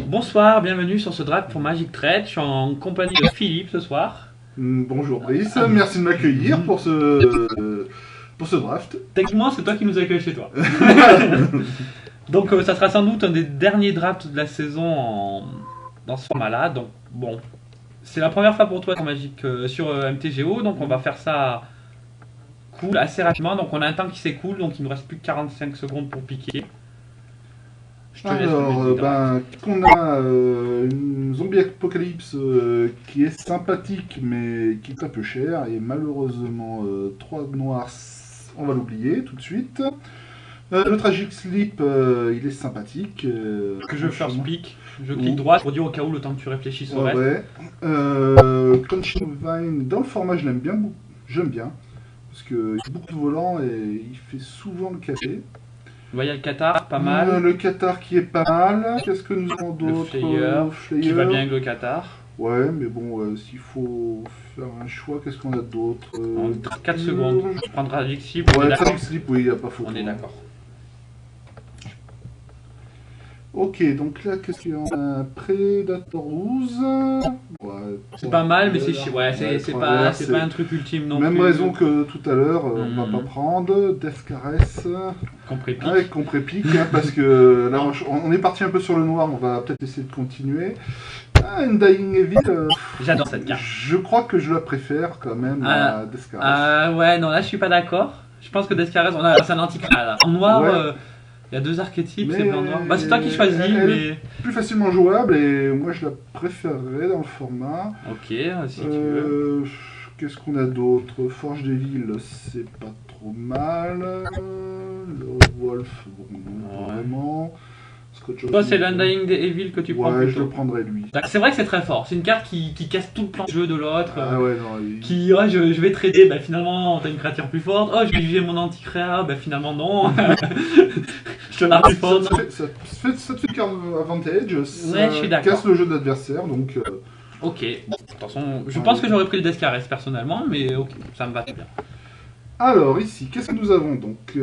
Bonsoir, bienvenue sur ce draft pour Magic Trade. Je suis en compagnie de Philippe ce soir. Bonjour Brice, merci de m'accueillir pour ce draft. Techniquement, c'est toi qui nous accueilles chez toi. Donc ça sera sans doute un des derniers drafts de la saison dans ce format-là. Donc bon, c'est la première fois pour toi sur Magic sur MTGO, donc on va faire ça cool, assez rapidement. Donc on a un temps qui s'écoule, donc il nous reste plus que 45 secondes pour piquer. Alors, qu'on a une zombie apocalypse qui est sympathique mais qui est un peu cher, et malheureusement 3 noirs, on va l'oublier tout de suite. Le Tragic Sleep, il est sympathique. Que je first pick, je clique droit pour dire au cas où le temps que tu réfléchisses au reste. Ouais. Crunching Vine, dans le format, je l'aime bien, j'aime bien, parce qu'il y a beaucoup de volants et il fait souvent le café. Il y a le Qatar, pas mal. Le Qatar qui est pas mal. Qu'est-ce que nous avons d'autre? Le Flayer, qui va bien avec le Qatar. Ouais, mais bon, s'il faut faire un choix, qu'est-ce qu'on a d'autre? En 4 secondes, je prendrai Tragic Sleep. Ouais, Tragic Sleep, oui, il n'y a pas photo. On est d'accord. Ok, donc là, qu'est-ce qu'il y a? Predator 12. Ouais, c'est pas mal, mais c'est pas un truc ultime non même plus. Même raison que tout à l'heure, on va pas prendre. Death Caress. Compré-pique. Avec Compré-pique, parce que là, on est parti un peu sur le noir, on va peut-être essayer de continuer. Undying Evil. J'adore cette carte. Je crois que je la préfère quand même à Death Caress. Ouais, non, là je suis pas d'accord. Je pense que Death Caress, c'est un anti-crash. En noir. Ouais. Il y a deux archétypes, c'est blanc-noir. Bah, c'est toi qui choisis, mais. Est plus facilement jouable et moi je la préférerais dans le format. Ok, si tu veux. Qu'est-ce qu'on a d'autre? Forge des villes, c'est pas trop mal. Le Wolf, bon, non, pas vraiment. Toi, c'est l'Undying des Evil que tu prends plutôt. Ouais, je le prendrais lui. C'est vrai que c'est très fort. C'est une carte qui casse tout le plan de jeu de l'autre. Ah ouais, non. Qui, je vais trader, bah finalement, t'as une créature plus forte. Oh, je vais juger mon anti-créa, bah finalement, non. Je te la plus forte. Ça te fait carte avantage. Ouais, je suis d'accord. Casse le jeu de l'adversaire, donc. Ok, bon, de toute façon, je pense que j'aurais pris le Death Caress personnellement, mais ok, ça me va très bien. Alors ici, qu'est-ce que nous avons donc?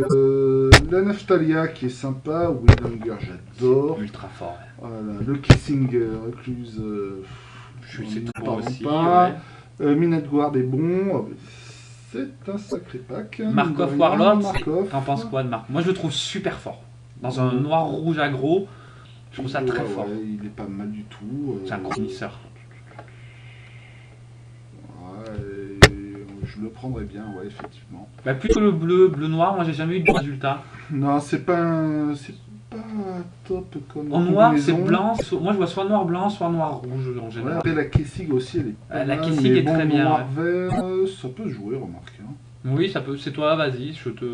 La Naftalia qui est sympa, Windhanger j'adore. Ultra fort. Voilà, le Kissing Recluse, je sais pas aussi. Pas. Ouais. Minette Guard est bon, c'est un sacré pack. Markov Warlord, t'en penses quoi de Markov? Moi je le trouve super fort. Dans un noir rouge aggro, je trouve ça très fort. Ouais, il est pas mal du tout. C'est un chromisseur. Je le prendrais bien, ouais, effectivement. Bah, plutôt le bleu-noir, moi j'ai jamais eu de résultat. Non, c'est pas top comme. En noir, c'est blanc. Moi je vois soit noir-blanc, soit noir-rouge en général. Ouais, après la Kessig aussi, elle est pas la mal, Kessig est bon, très bien. Noir-vert, ça peut se jouer, remarque. Hein. Oui, ça peut. C'est toi, vas-y, je te.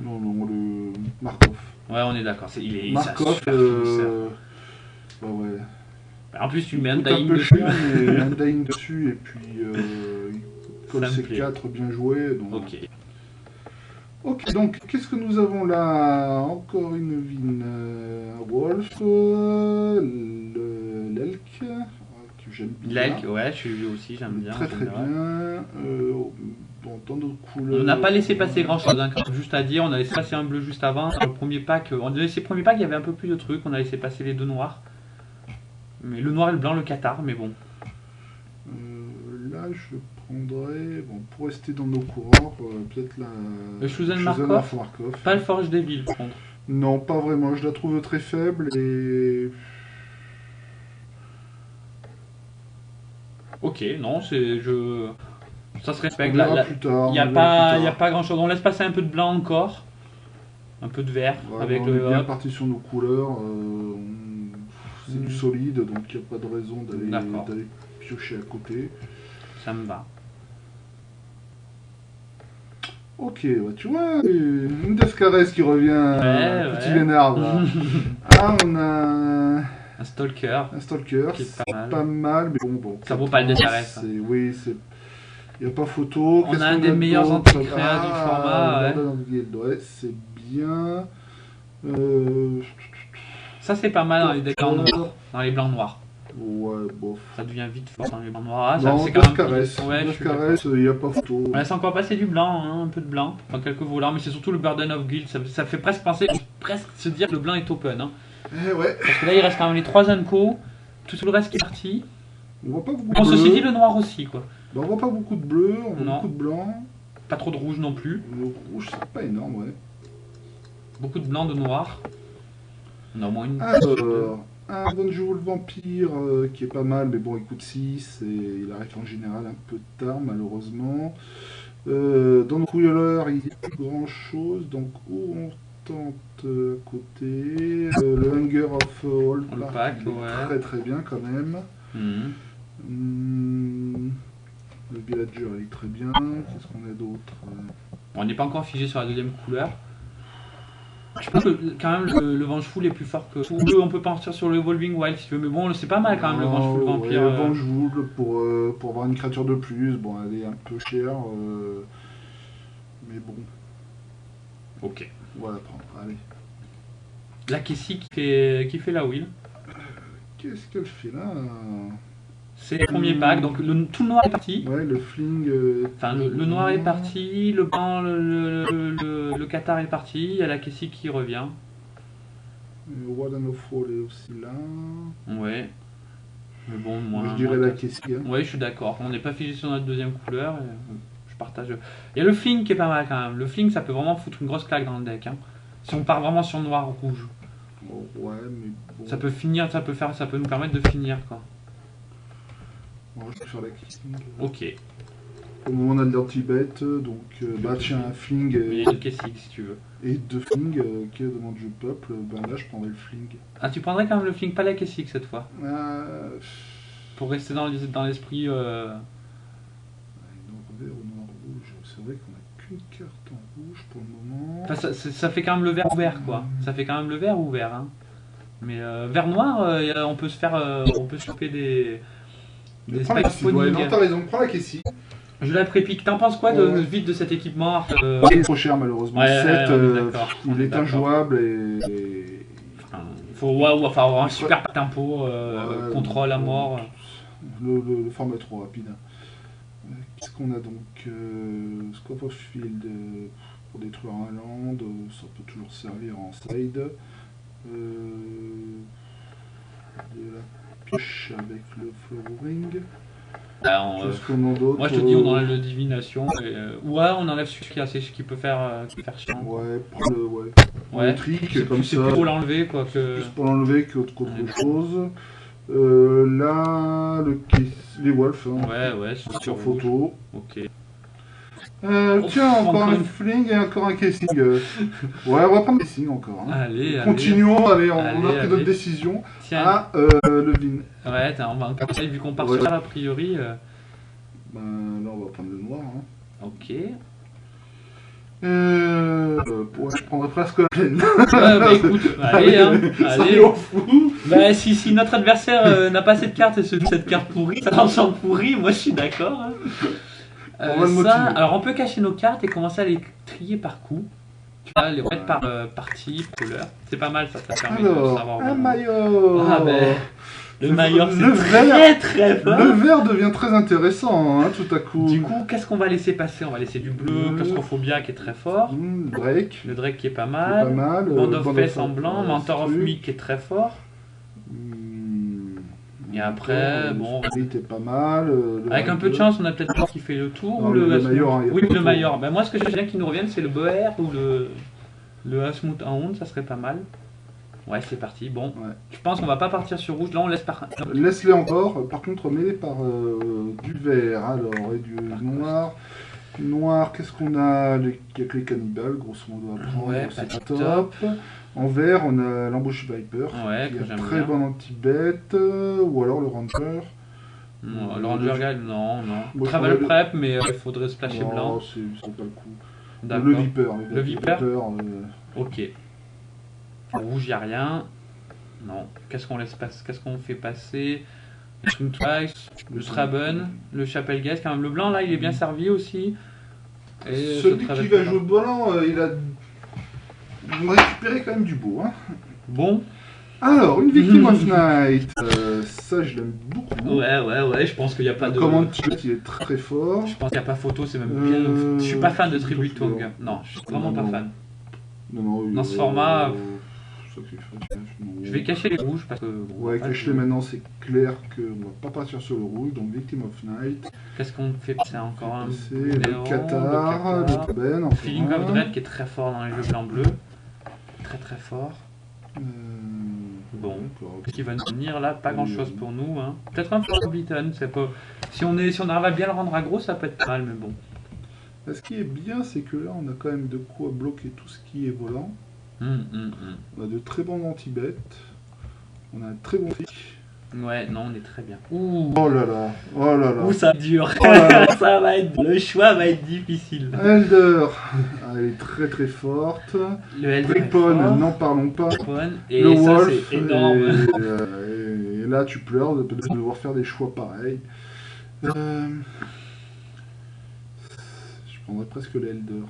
Non, le Markov. Ouais, on est d'accord. Il est Markov. Bah ouais. En plus, tu mets un Undying dessus. Undying dessus, et puis. Comme C4 bien joué. Donc... Ok, donc qu'est-ce que nous avons là? Encore une Vine, Wolf, l'Elk, que j'aime bien. L'Elk, ouais, je suis aussi, j'aime bien. Très bien. Bon, dans d'autres couleurs. On n'a pas laissé passer grand chose, hein, juste à dire. On a laissé passer un bleu juste avant. Le premier pack, on a laissé le premier pack, il y avait un peu plus de trucs. On a laissé passer les deux noirs. Mais le noir et le blanc, le Qatar, mais bon. Là, je prendrais, bon, pour rester dans nos courants, peut-être le Shuzen Markov. Pas le Forge des villes, par contre. Non, pas vraiment. Je la trouve très faible et. Ok, non, ça se respecte. On verra plus tard. Il n'y a pas grand chose. On laisse passer un peu de blanc encore. Un peu de vert. Ouais, avec on est bien parti sur nos couleurs. C'est du solide, donc il n'y a pas de raison d'aller piocher à côté. Ça me va. Ok, ouais, tu vois, une Death Caress qui revient, petit vénard. Ah, on a un Stalker. Un Stalker, c'est pas mal, mais bon. Ça vaut pas le Death Caress. Oui, il n'y a pas photo. On a un des meilleurs anti-créas du format. Ouais, c'est bien. Ça, c'est pas mal dans les decks dans les blancs noirs. Ouais, bof. Ça devient vite fort dans les blancs noirs. Non, c'est Death Caress. Ouais, Death Caress, il n'y a pas photo. On laisse encore passer du blanc, hein, un peu de blanc, enfin quelques volants, mais c'est surtout le Burden of Guild. Ça fait presque penser, presque se dire que le blanc est open. Hein. Eh ouais. Parce que là, il reste quand même les 3 Unco, tout le reste qui est parti. On voit pas beaucoup Bon, de bleu. ceci dit, le noir aussi, quoi. Bah, on voit pas beaucoup de bleu, on voit Non. beaucoup de blanc. Pas trop de rouge non plus. Le rouge, c'est pas énorme, ouais. Beaucoup de blanc, de noir. On a au moins une. Alors, un Bonjour le Vampire qui est pas mal, mais bon, il coûte 6 et il arrive en général un peu tard, malheureusement. Dans le rouilleur, il n'y a plus grand chose, donc où on tente à côté. Le Hunger of All All Pack, Pack, il est ouais. très très bien quand même. Mhm. Le Villager, il est très bien. Qu'est-ce qu'on a d'autre? Bon, on n'est pas encore figé sur la deuxième couleur. Je pense que quand même le Vengeful est plus fort que. Ou on peut partir sur le Evolving Wild si tu veux, mais bon, c'est pas mal quand même le Vengeful Vampire. Ouais, Vengeful pour avoir une créature de plus, bon, elle est un peu chère, mais bon, Ok. on va la prendre. Allez. La Kessie qui fait la wheel. Qu'est-ce qu'elle fait là? C'est le premier pack, donc tout le noir est parti. Ouais, le fling. Enfin, le noir est parti, le blanc, le Qatar est parti, il y a la Kessie qui revient. Warden of Fall est aussi là. Ouais. Mais bon, moi. Je dirais la Kessie. Hein. Ouais, je suis d'accord. On n'est pas figé sur notre deuxième couleur. Je partage. Il y a le fling qui est pas mal quand même. Le fling, ça peut vraiment foutre une grosse claque dans le deck. Hein. Si on part vraiment sur noir-rouge. Oh, ouais, mais bon. Ça peut finir, ça peut nous permettre de finir quoi. Bon, je vais faire la Kessie. Ok. Au moment on a de l'anti-bet, donc bah tiens, un fling Il y a une Kessie si tu veux. et deux flings qui demande du peuple, ben là je prendrais le fling. Ah, tu prendrais quand même le fling, pas la Kessie cette fois. Euh... Pour rester dans l'esprit. Noir vert ou noir rouge, c'est vrai qu'on a qu'une carte en rouge pour le moment. Enfin, ça fait quand même le vert ouvert quoi. Ça fait quand même le vert ouvert. Hein. Mais vert noir, on peut se faire. On peut se choper des Prends la spikes Kessie, ouais, spawning. non t'as raison, prends la Kessie. Je la prépique. T'en penses quoi de vide de cet équipement Il est trop cher malheureusement, Ouais, 7, on est d'accord, on il est est d'accord. injouable et... Faut avoir un super tempo, Ouais, contrôle à mort. Le format est trop rapide. Qu'est-ce qu'on a donc Scope of Field pour détruire un land, ça peut toujours servir en side. De la pioche avec le flowering. Qu'est-ce qu'on a d'autre? Moi je te dis on enlève le divination. Ouais, on enlève celui qui peut faire chiant. Ouais, prends le, ouais. Ouais. Le trick comme C'est ça. plus pour l'enlever quoi que. Juste pour l'enlever qu'autre chose. Là, les wolves. Hein, Ouais, sur photo. Ok. Tiens, encore encore un une- fling et encore un casing. Ouais, on va prendre le casing encore. Hein. Allez, Continuons, allez, on Allez, a pris notre allez. décision. Tiens. Ah, le vin. Ouais, on va comme ça, vu qu'on part Ouais. sur a priori. Ben, là, on va prendre le noir. Hein. Ok. Ouais, je prendrais presque la pleine. Bah écoute, allez, hein, allez. Soyons fous. Bah si notre adversaire n'a pas cette carte et se joue cette carte pourrie, ça ensemble pourri, moi je suis d'accord. Hein. On va le motiver. Alors on peut cacher nos cartes et commencer à les trier par coup. Tu vois, les remettre par type, couleur. C'est pas mal ça permet de Alors, savoir. un maillot. Ah ben, le maillot le c'est vert. très fort. Le vert devient très intéressant, hein, tout à coup. Du coup, qu'est-ce qu'on va laisser passer? On va laisser du bleu, Claustrophobia qui est très fort. Break. Le Drake qui est pas Pas mal. mal. Band of Band Fest en blanc. ouais, Mentor of truc. Me qui est très fort. Et après, bon. Le Spirit est pas mal. Avec un peu de chance, on a peut-être pas qui fait le tour. Non, Ou le Hasmouth. Mayor, hein, il y a Oui, pas de le tour. Mayor. Ben, moi, ce que j'aime bien qui nous revienne, c'est le Boer ou le Hasmouth en Hound, ça serait pas mal. Ouais, c'est parti. Bon, Ouais. je pense qu'on va pas partir sur rouge. Là, on laisse par. Laisse-les encore. Par contre, mêlé par du vert alors et du noir. Noir, qu'est-ce qu'on a? Il y a que les cannibales, grosso modo, à prendre. Ouais, c'est pas top. En vert, on a l'embauche Viper. Ouais, qui que est j'aime très bien. bon anti-bet. Ou alors le Ranger. Non, le Ranger Guide, non. Moi, je Travel prendrais Prep, mais il faudrait splasher Non, blanc. c'est pas le coup. D'accord. Le Viper. Le Viper Viper, Ok. En rouge, il a rien. Non. Qu'est-ce qu'on laisse passer? Qu'est-ce qu'on fait passer? Le Swing Twice, le Straben, le Chapel Guest. Quand même, le blanc, là, il est bien servi aussi. Et Celui ce Travel qui va Prep. jouer blanc, il a récupéré quand même du beau. Hein. Bon. Alors, une Victim of Night. Ça, je l'aime beaucoup. Ouais, je pense qu'il n'y a pas de. Comment tu il est très fort. Je pense qu'il n'y a pas photo, c'est même bien. Je suis pas fan de Tribute Tongue. Non, je suis vraiment pas fan. Non, Dans ce format, sacrifice, non. Je vais cacher les rouges parce que. Bon, Ouais, après, cache-les maintenant, c'est clair qu'on va pas partir sur le rouge, donc Victim of Night. Qu'est-ce qu'on fait? C'est encore un. C'est néon, le Qatar, le Ben, encore Feeling un. of Dread qui est très fort dans les jeux blanc-bleu. Très très fort. Bon. D'accord. Qu'est-ce qui va nous venir là? Pas grand chose pour nous. Hein. Peut-être un Forbidden. C'est pas... si on arrive à bien le rendre aggro, ça peut être pas mal, mais bon. Ce qui est bien, c'est que là, on a quand même de quoi bloquer tout ce qui est volant. On a de très bons anti-bêtes. On a un très bon flic. Ouais, non, on est très bien. Ouh, Oh là là, oh là là. ouh ça dure. Oh là là. Ça va être... Le choix va être difficile. Elder, elle est très très forte. Le Elder est Ripon, fort. n'en parlons pas. Ripon, et Le ça Wolf, c'est énorme. et là tu pleures de devoir faire des choix pareils. Je prendrais presque l'Elder.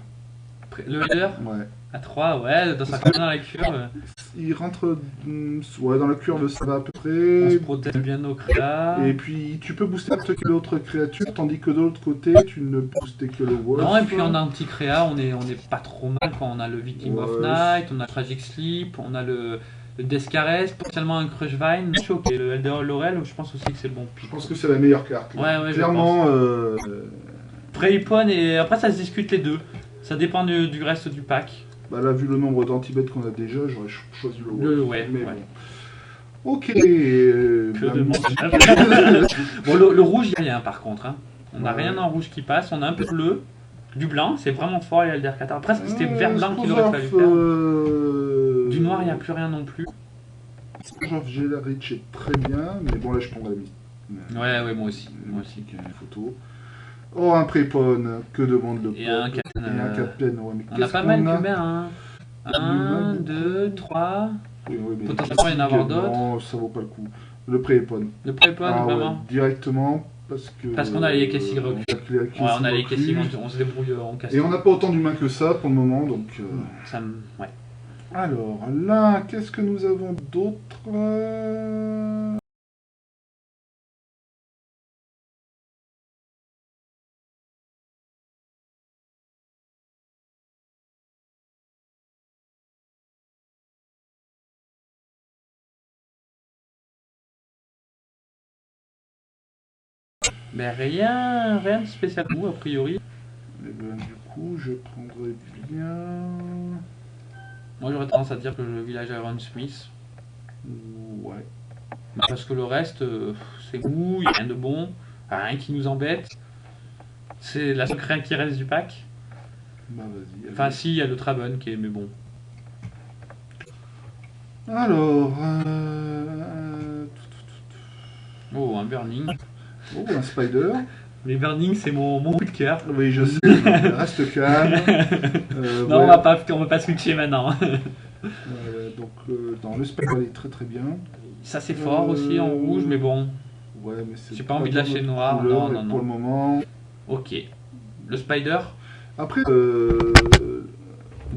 Le Elder Ouais. à 3, ouais, dans sa dans la curve. Il rentre ouais, dans la curve, ça va à peu On près. se protège bien nos créas. Et puis tu peux booster n'importe quelle autre créature, tandis que de l'autre côté, tu ne peux booster que le Wolf. Non, et puis on a un petit créa, on est pas trop mal quand on a le Victim of Ouais. Night, on a Tragic Sleep, on a le Descaresse, potentiellement un Crushvine. Je suis ok, le Elder Laurel, je pense aussi que c'est le bon Je pick. pense que c'est la meilleure carte. Ouais, ouais, je Clairement, Preypon et après ça se discute les deux. Ça dépend du reste du pack. bah là, vu le nombre d'anti-bêtes qu'on a déjà, j'aurais choisi le Wolf. Ouais, Mais ouais. bon. Ok. Que bah, de bon, le rouge, il y a rien par contre. Hein. On n'a Ouais. rien en rouge qui passe, on a un peu de bleu, du blanc, c'est vraiment fort les Elder Qatar. Presque c'était vert-blanc qu'il aurait fallu faire. Du noir, il n'y a plus rien non plus. Rich est très bien, mais bon là je prendrais la mise. Ouais, moi aussi. Moi aussi. Une photo. Oh, un Prépone, que demande le Et un peuple. Captain. Et un Captain, ouais, mais On a qu'est-ce pas qu'on mal a de hein. 1, 2, 3. Oui, mais Potentiellement, il y en a avoir d'autres. Non, ça vaut pas le coup. Le Prépone. Le Prepon, Ah ouais, vraiment. directement, parce que... Parce qu'on a les Cassie Rock. Ouais, on a les Cassie, on se débrouille, on casse. Et on n'a pas autant d'humains que ça pour le moment, donc... Ça me... Ouais. Alors, là, qu'est-ce que nous avons d'autre Ben rien de spécial pour vous, a priori. Eh ben, du coup, je prendrais bien... Moi j'aurais tendance à dire que le village Iron Smith. Ouais. Parce que le reste, c'est mou, il n'y a rien de bon, rien qui nous embête. C'est la seule créa qui reste du pack. Bah vas-y. Enfin si, il y a le Traben qui est, mais bon. Alors... Oh, un Burning. Oh, un Spider. Les Burning, c'est mon coup de cœur. Oui, je sais, reste calme. Non, ouais. on va pas switcher maintenant. Donc, dans le Spider, il est très très bien. Ça c'est fort aussi en rouge, mais bon. Ouais, mais c'est J'ai pas envie de lâcher notre noir, couleur, non. Pour le moment. Ok. Le Spider Après, de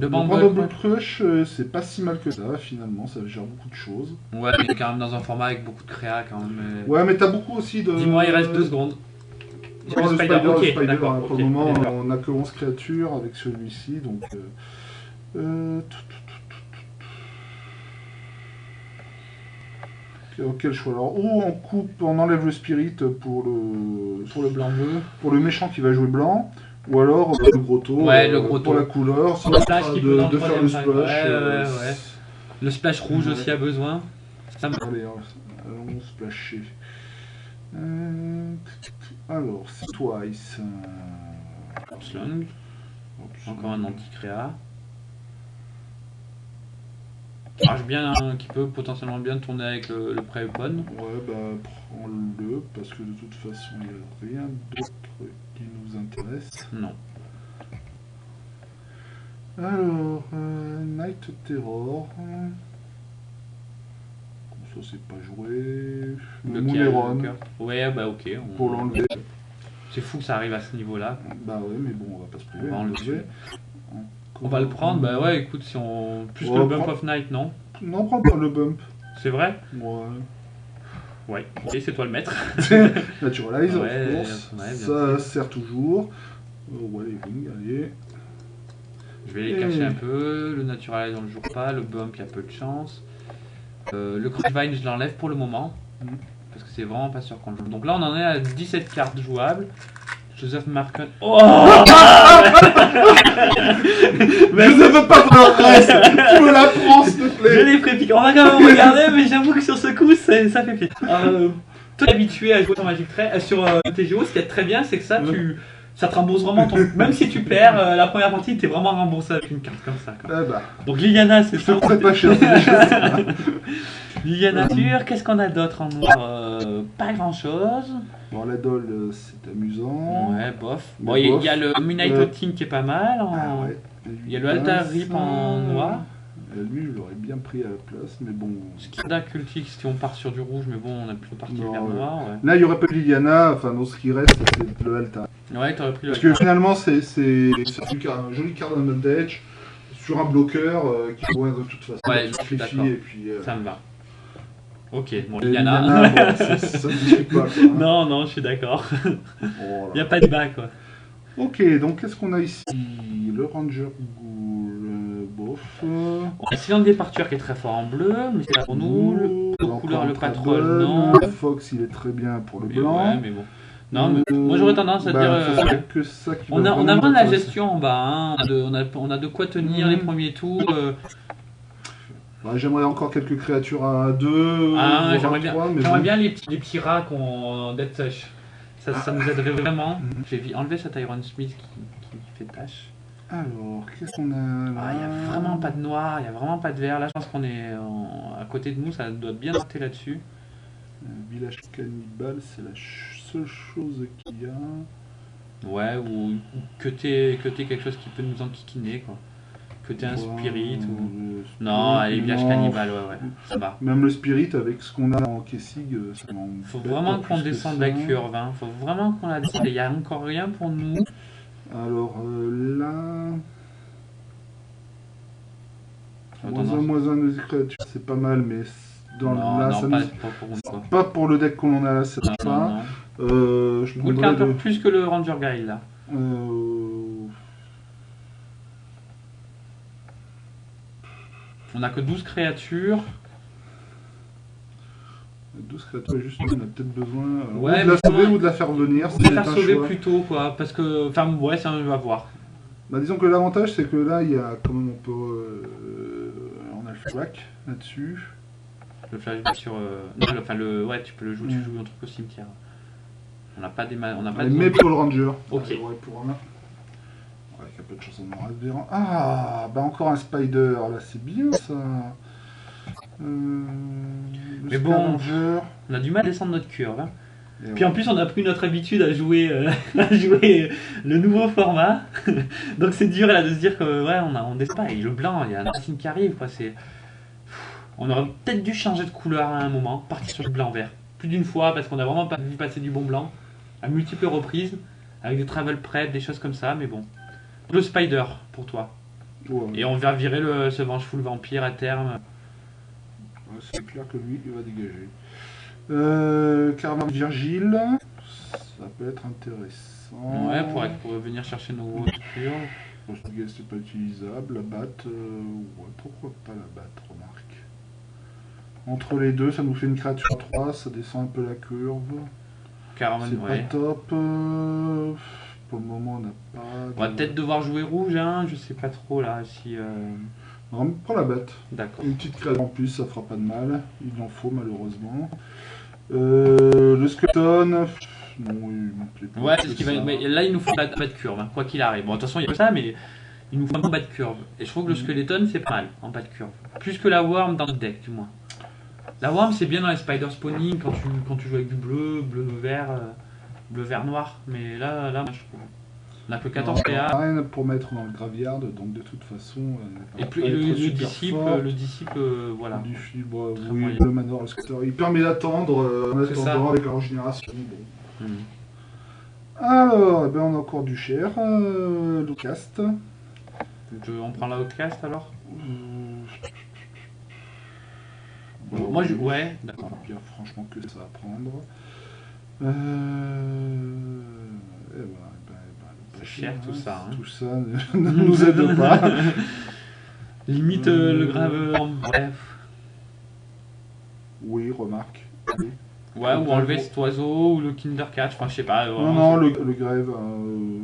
Bumble Bumble. Crush, c'est pas si mal que ça, finalement, ça gère beaucoup de choses. Ouais, mais quand même dans un format avec beaucoup de créa quand même. Ouais, mais t'as beaucoup aussi de... Dis-moi, il reste 2 secondes. Oh, le Spider, ok, le Spider, d'accord. hein, pour ok, le moment, d'accord. on a que 11 créatures avec celui-ci, donc... Quel choix alors? Ou on coupe, on enlève le spirit pour le blanc-bleu. pour le méchant qui va jouer blanc, ou alors le grotto Ouais, le grotto. pour la couleur, ça Le va splash être qui peut dans de le faire le troisième splash. pack. Ouais. Le splash rouge Ouais. aussi a besoin. Ça me... Allez, allons splasher. Alors, c'est Twice. Slung. Encore un anti-créa. Qui marche bien, hein, qui peut potentiellement bien tourner avec le Prey-Open. Ouais, bah prends-le, parce que de toute façon, il n'y a rien d'autre qui nous intéresse. Non. Alors, Night Terror. Ça, c'est pas joué. Mooneron, Ouais, bah ok. pour l'enlever. C'est fou que ça arrive à ce niveau-là. Bah ouais, mais bon, on va pas se priver. On va on enlever. le On va le prendre, bah ouais, écoute, si on... Plus que Ouais, le Bump prends- of Night, non? Non, prends pas le bump. C'est vrai? Ouais. Ouais. Ok, c'est toi le maître. Naturalize, Ouais, of course. ouais, bien Ça sûr. sert toujours. Ouais, les wings, allez. Je vais les cacher un peu. Le Naturalize, on le joue pas. Le Bump, il y a peu de chance. Le Crunchvine, je l'enlève pour le moment. Parce que c'est vraiment pas sûr qu'on le joue. Donc là, on en est à 17 cartes jouables. Joseph Marken. Oh Mais je ne veux pas voir le reste. Tu me l'apprends, s'il te Je plaît. l'ai prépiqué. On va quand même regarder, mais j'avoue que sur ce coup, ça fait plaisir. Toi, t'es habitué à jouer sur Magic sur TGO, ce qui est très bien, c'est que ça, ça te rembourse vraiment ton. Même si tu perds la première partie, t'es vraiment remboursé avec une carte comme ça. Quoi. Ah bah, Donc Liliana, c'est je ça. te prête pas cher. C'est déjà ça. Liliana nature, qu'est-ce qu'on a d'autre en noir Pas grand chose. Bon, la doll, c'est amusant. Ouais, bof. Mais Bon, il bof. y a le Midnight Outing qui est pas mal. Ah ouais. Il y a le Altar Rip en noir. Lui, je l'aurais bien pris à la place, mais bon. Skirda Cultix si on part sur du rouge, mais bon, on a plutôt parti Non, vers noir. Ouais, Là, il n'y aurait pas de Liliana, enfin, dans ce qui reste, c'est le Alta. ouais t'aurais pris le. Parce que finalement, c'est un joli card on the edge sur un bloqueur qui pourrait de toute façon Ouais, je suis sacrifier d'accord. et puis. Ça me va. Ok, bon, Et Liliana. bon, ça se discute pas. Quoi, hein. Non, je suis d'accord. Oh Il n'y là. a pas de bas, quoi. Ok, donc qu'est-ce qu'on a ici? Le Ranger Ghoul, bof. On a Silent Departure qui est très fort en bleu, mais c'est pas pour nous. Le Encore couleur, le très patrol, bonne. non. Le Fox, il est très bien pour le Mais blanc. ouais, mais bon. Non, mais moi j'aurais tendance à dire. Ça serait que ça qui On va a vraiment vraiment de la m'intéresser. gestion en bas, hein. On a de quoi tenir les premiers tours. Ouais, j'aimerais encore quelques créatures à 2. Ah, j'aimerais bien, mais j'aimerais bon. bien les petits rats qu'on Dead Touch. Ça nous aiderait vraiment. J'ai enlevé cet Iron Smith qui fait tâche. Alors, qu'est-ce qu'on a là? Ah, il n'y a vraiment pas de noir, il n'y a vraiment pas de vert. Là, je pense qu'on est à côté de nous, ça doit bien noter là-dessus. Village cannibale, c'est la seule chose qu'il y a. Ouais, ou que t'aies quelque chose qui peut nous enquiquiner, quoi. Que t'aies un spirit ou. Non, allez, village cannibale, ouais, ça va. Même le spirit avec ce qu'on a en Kessig, ça m'embête. Faut vraiment pas qu'on plus que descende ça. la curve, hein. Faut vraiment qu'on la descende. Il n'y a encore rien pour nous. Alors là. Attends, Moins un de créatures, c'est pas mal, mais dans non, là, non, ça pas, nous... pas pour nous, quoi. pas pour le deck qu'on a là, ça Non, marche non, pas. non. Je Coûte prendrais un peu le- plus que le Ranger Guide, là. On a que 12 créatures. 12 créatures, juste on a peut-être besoin Ouais, ou de la mais sauver comment- ou de la faire venir. On C'est va la un faire sauver choix. plutôt, quoi. Parce que. Enfin, ouais, ça, on va voir. Bah, disons que l'avantage c'est que là il y a quand même on a le flashback là-dessus. Le flash sur. Non, enfin, ouais, tu peux le jouer, tu joues un truc au cimetière. On n'a pas des on n'a pas de. Mais pour le ranger. Ok. Ouais, pour un. Ouais, il y a peu de chance on aura Véran. Ah, bah encore un spider. Là c'est bien ça. Le Mais bon, Scavenger. on a du mal à descendre notre curve. Hein. Et Puis en plus, on a pris notre habitude à jouer, à jouer le nouveau format. Donc c'est dur là de se dire que ouais, on descend pas. Et le blanc, il y a un racine qui arrive, quoi. On aurait peut-être dû changer de couleur à un moment, partir sur le blanc-vert. Plus d'une fois, parce qu'on a vraiment pas vu passer du bon blanc. À multiples reprises, avec des travel prep, des choses comme ça, mais bon. Le spider, pour toi. Ouais, Et on va virer ce Vengeful Vampire à terme. ouais, c'est clair que lui il va dégager. Carvan Virgile. Ça peut être intéressant. Ouais, pour venir chercher nos voitures. Portugais c'est pas utilisable. La batte, ouais, pourquoi pas la batte, remarque. Entre les deux, ça nous fait une créature 3, ça descend un peu la curve. Caravan, C'est ouais. pas top. Pour le moment, on n'a pas. On va peut-être devoir jouer rouge, hein, je sais pas trop là si. Non, prends la batte. D'accord. Une petite créature en plus, ça fera pas de mal. Il en faut malheureusement. Le skeleton. Non, il me plaît pas. Ouais, plus c'est ce que qui va. ça. Mais là, il nous faut un bas de curve, hein, quoi qu'il arrive. Bon, de toute façon, il y a que ça, mais il nous faut un bon bas de curve. Et je trouve que le skeleton, c'est pas mal en bas de curve. Plus que la worm dans le deck, du moins. La worm, c'est bien dans les spider spawning quand tu joues avec du bleu-vert, bleu-vert noir. Mais là, moi, je trouve. On a que 14 Non, PA. rien pour mettre dans le graveyard, donc de toute façon. Et elle puis va pas le être super disciple, forte. voilà. Du fibre, Très oui, moyen. le manor, le scooter. Il permet d'attendre en C'est attendant ça. avec la régénération. Bon. Hmm. Alors, eh ben, on a encore du cher. Le cast. On prend la Outcast alors Bon, Moi, ouais, d'accord. Il y a franchement que ça à prendre. Et voilà, cher tout ça. Hein. Tout ça ne nous aide pas. Limite le grave en bref. Oui, remarque. Oui. Ouais, ou enlever cet oiseau, ou le Kindercat, enfin je sais pas. Non, le grève,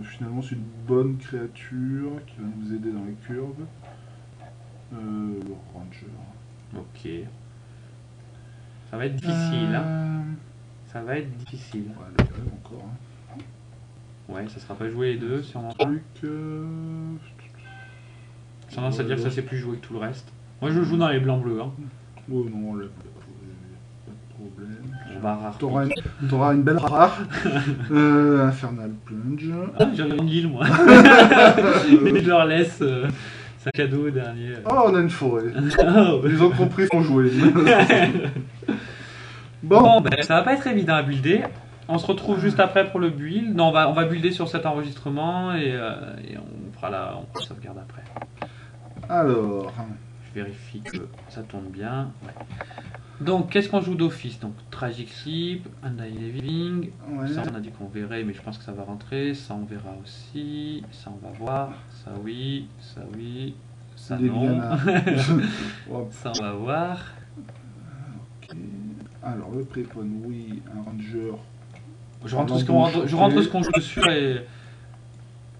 finalement, c'est une bonne créature qui va nous aider dans les curves. Le ranger. Ok. Ça va être difficile, hein. Ça va être difficile. Ouais, le grève encore. Hein. Ouais, ça sera pas joué les deux, sûrement pas. Truc. J'ai tendance à dire que ça c'est plus joué que tout le reste. Moi je joue dans les blancs-bleus. Hein. Oh non, pas de problème. On va rare. T'auras une belle rare. Infernal Plunge. Ah, j'avais une île moi. Mais je leur laisse. C'est un cadeau dernier. Oh, on a une forêt. Oh, Les autres compris sont joués. Bon, ben, ça va pas être évident à builder. On se retrouve juste après pour le build. Non, on va builder sur cet enregistrement et on fera la sauvegarde après. Alors. Je vérifie que ça tourne bien. Ouais. Donc, qu'est-ce qu'on joue d'office? Donc, Tragic Sleep, Undying Living. Ouais. Ça, on a dit qu'on verrait, mais je pense que ça va rentrer. Ça, on verra aussi. Ça, on va voir. Ça, oui. Ça, oui. Ça, non. Ça, on va voir. Ok. Alors, le prépone, oui. Un ranger. Je rentre ce qu'on joue dessus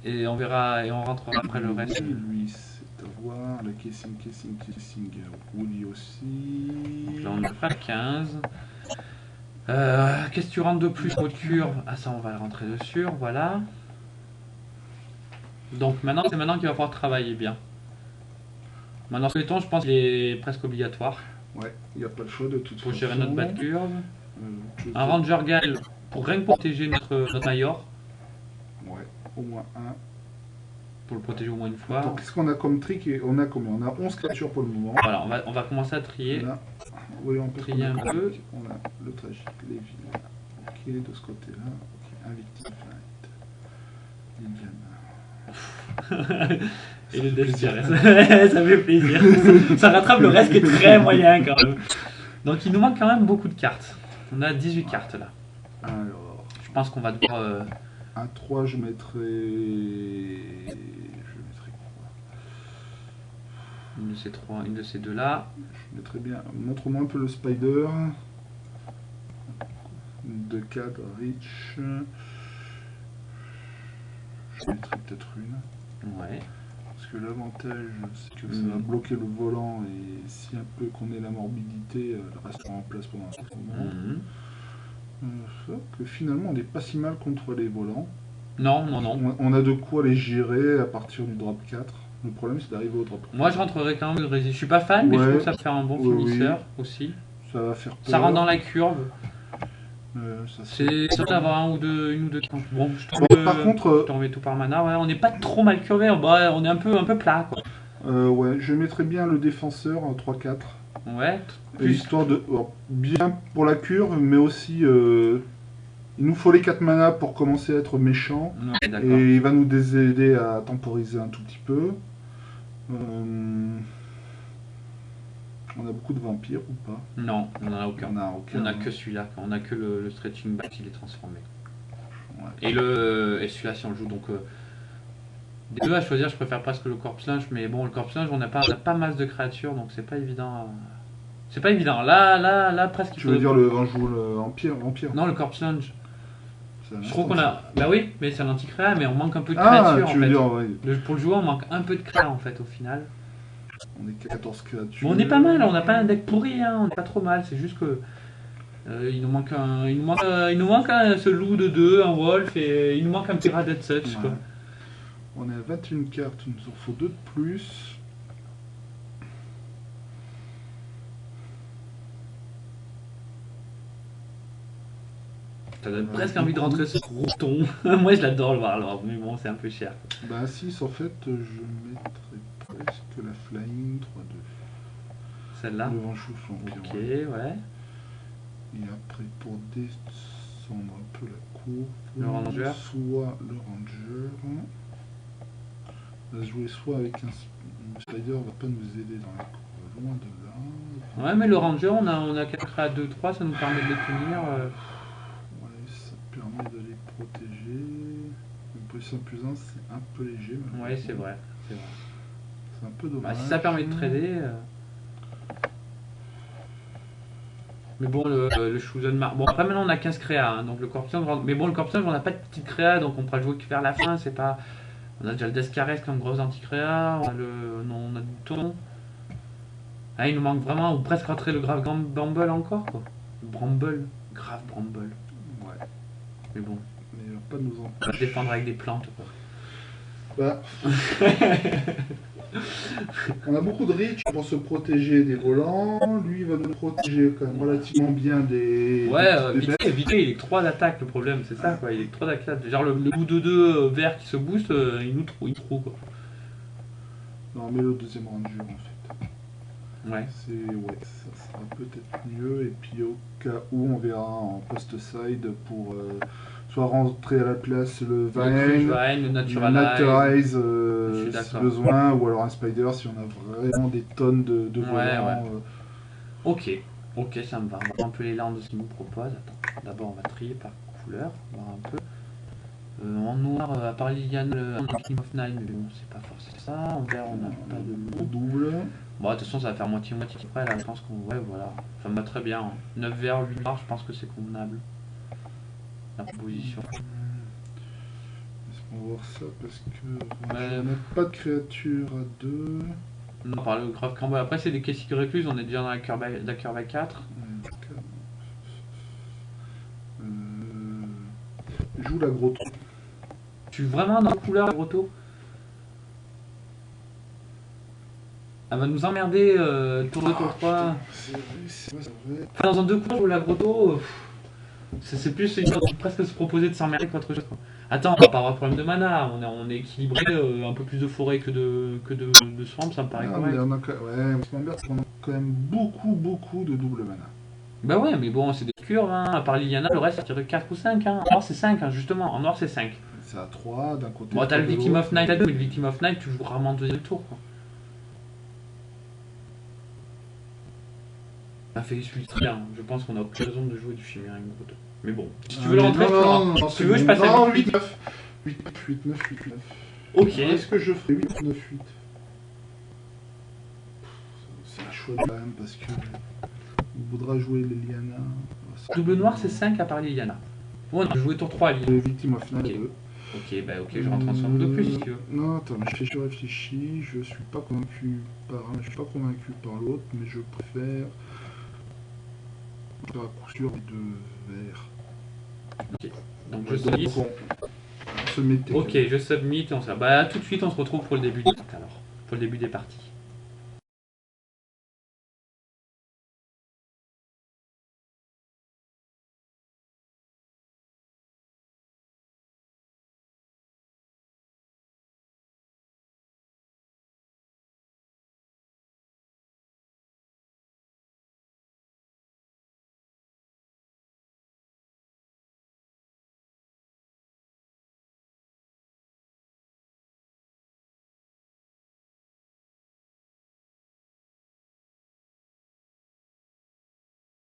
et on verra et on rentrera après le reste. Oui, lui, c'est à voir. Le casing. Woody aussi. Là, on est près à 15. Qu'est-ce que tu rentres de plus pour curve? Ah, ça, on va le rentrer dessus. Voilà. Donc, c'est maintenant qu'il va falloir travailler bien. Maintenant, ce temps, je pense qu'il est presque obligatoire. Ouais, il n'y a pas le choix de toute façon. Pour gérer notre bas de curve. Un Ranger Gale pour rien que protéger notre Major. Ouais, au moins un. Pour le protéger au moins une fois. Qu'est-ce qu'on a comme trick? On a combien? On a 11 créatures pour le moment. Voilà, on va commencer à trier. Oui, on peut trier un peu. On a le tragique, les villes. Ok, de ce côté-là. Ok, Invictive Light. Indiana. Et le Despierres. Ça fait plaisir. Ça rattrape le reste qui est très moyen quand même. Donc il nous manque quand même beaucoup de cartes. On a 18 cartes là. Alors. Je pense qu'on va devoir. À 3, je mettrai quoi? Une de ces deux là. Je mettrai bien. Montre-moi un peu le spider. De cadre, Rich. Je mettrai peut-être une. Ouais. Parce que l'avantage, c'est que ça va bloquer le volant et si un peu qu'on ait la morbidité, elle restera en place pendant un certain moment. Que finalement, on n'est pas si mal contre les volants. Non. On a de quoi les gérer à partir du drop 4. Le problème, c'est d'arriver au drop 4. Moi, je rentrerai quand même le Résist. Je suis pas fan, mais je trouve que ça peut faire un bon finisseur aussi. Ça va faire peur. Ça rentre dans la curve. C'est sûr d'avoir une ou deux. Bon, par contre, je te remets tout par mana. Ouais, on n'est pas trop mal curvé. On est un peu plat, quoi. Ouais, je mettrais bien le défenseur en 3-4. Ouais. Histoire de bien pour la curve, mais aussi il nous faut les 4 mana pour commencer à être méchant. Ouais, et il va nous aider à temporiser un tout petit peu. On a beaucoup de vampires ou pas? Non, on n'en a aucun. On a que hein. celui-là. On a que le stretching back qui est transformé. Ouais. Et celui-là, si on le joue, donc des deux à choisir, je préfère presque le Corpse Lunge, mais bon, le Corpse Lunge, on n'a pas masse de créatures, donc c'est pas évident. C'est pas évident. Là, presque. Tu veux dire le vampire? Non, le Corpse Lunge. Je trouve qu'on a. Bah oui, mais c'est un anti-créa, mais on manque un peu de créatures en fait. Dire, ouais. Pour le joueur, on manque un peu de créa en fait au final. On est 14 créatures. Bon, on est pas mal, on n'a pas un deck pourri, hein, on est pas trop mal, c'est juste que. Il nous manque ce loup de 2, un wolf, et il nous manque un petit Radet Such. Ouais. On est à 21 cartes, il nous en faut 2 de plus. Ça donne presque envie de rentrer ce gros ton. Moi je l'adore le voir alors, mais bon, c'est un peu cher. Bah 6 en fait, je mettrais presque la Flying 3-2. Celle-là? Devant Chouchon. Ok, ouais. Et après, pour descendre un peu la courbe, le Ranger. Soit le Ranger. On va se jouer soit avec un Spider, va pas nous aider dans la courbe, loin de là. Ouais, mais le Ranger, on a 4 à 2-3, ça nous permet de les tenir. Ouais, ça permet de les protéger. plus 1 plus 1, c'est un peu léger. Ouais, c'est vrai. C'est un peu Bah, dommage. si ça permet de trader. Mais bon, le Chosen Mark. Bon, après maintenant on a 15 créas, hein, donc le Corpsenge. Mais bon, le Corpsenge, on n'a pas de petite créa, donc on pourra jouer que vers la fin. C'est pas. On a déjà le Descares comme grosse anti-créa. On a le. Non, on a du Bouton. Ah, il nous manque vraiment, ou presque rentrer le grave Bramble encore, quoi. Le Bramble. Grave Bramble. Ouais. Mais bon. Mais il va pas nous en. On va se défendre avec des plantes, quoi. Bah. On a beaucoup de reach pour se protéger des volants. Lui, il va nous protéger quand même relativement bien des. Ouais, des bêtes. vite, il est que 3 d'attaque, le problème, c'est ça, quoi. Il est que 3 d'attaque. Genre le bout de 2 vert qui se booste, il nous trouve, quoi. Non, mais le deuxième ranger en fait. Ouais. Ouais, ça sera peut-être mieux. Et puis au cas où, on verra en post-side pour soit rentrer à la place le Vine, Le le Naturalize. Naturize Je suis si d'accord. besoin, ou alors un Spider si on a vraiment des tonnes de volants. Ouais. Ok, ça me va. On va voir un peu les landes de ce qu'ils nous proposent. Attends, d'abord on va trier par couleur, voir un peu. En noir, à part Liliane, le King of Nine, mais bon, c'est pas forcément ça. En vert, on n'a pas de loup. Double. Bon, de toute façon, ça va faire moitié-moitié après. Là, je pense qu'on. Ouais, voilà. Ça me va très bien. 9 verts, 8 noirs, je pense que c'est convenable. La proposition. Laisse-moi voir ça parce que Ouais. on n'a pas de créature à 2. Non, par le grave Campbell. Après, c'est des Kessig Recluse, on est déjà dans la curve à 4. Joue la gros trou. Tu es vraiment dans la couleur, Grotto? Elle va nous emmerder tour 2, tour 3. C'est vrai. Enfin, dans un 2 couleurs, la Grotto, c'est plus une sorte de presque se proposer de s'emmerder qu'autre chose, quoi. Attends, on va pas avoir de problème de mana, on est équilibré, un peu plus de forêt que de swamp, ça me paraît Ah, correct. mais on a, ouais, ce qui m'emmerde, c'est qu'on a quand même beaucoup de double mana. Bah ouais, mais bon, c'est des curves, hein. À part Liliana, le reste, ça tire de 4 ou 5. Hein. En noir, c'est 5, hein, justement. En noir, c'est 5. C'est à 3 d'un côté. Bon, t'as le de Victim l'autre. of Night à 2, mais le Victim of Night, tu joues rarement le deuxième tour, quoi. Ça fait celui très bien. Je pense qu'on a aucune raison de jouer du Chimérique Grotto. Mais bon, si tu veux le rentrer, tu le rentres. Si tu veux, je passe à 8. 8, 9. Ok. Est-ce que je ferai 8, 9, 8 C'est un choix quand même parce que. Il voudra jouer Liliana. Double noir, c'est 5 à part Liliana. Bon, on a joué tour 3 à Liliana. Le Victim of Night Ok. 2. Ok, je rentre en somme de plus si tu veux. Non, attends, mais je réfléchis. Je suis pas convaincu par un, je suis pas convaincu par l'autre, mais je préfère. À coup sûr les deux verts. Ok. Donc je submit. On se mettait. Ok, je submit. Bah tout de suite, on se retrouve pour le début des alors. Pour le début des parties.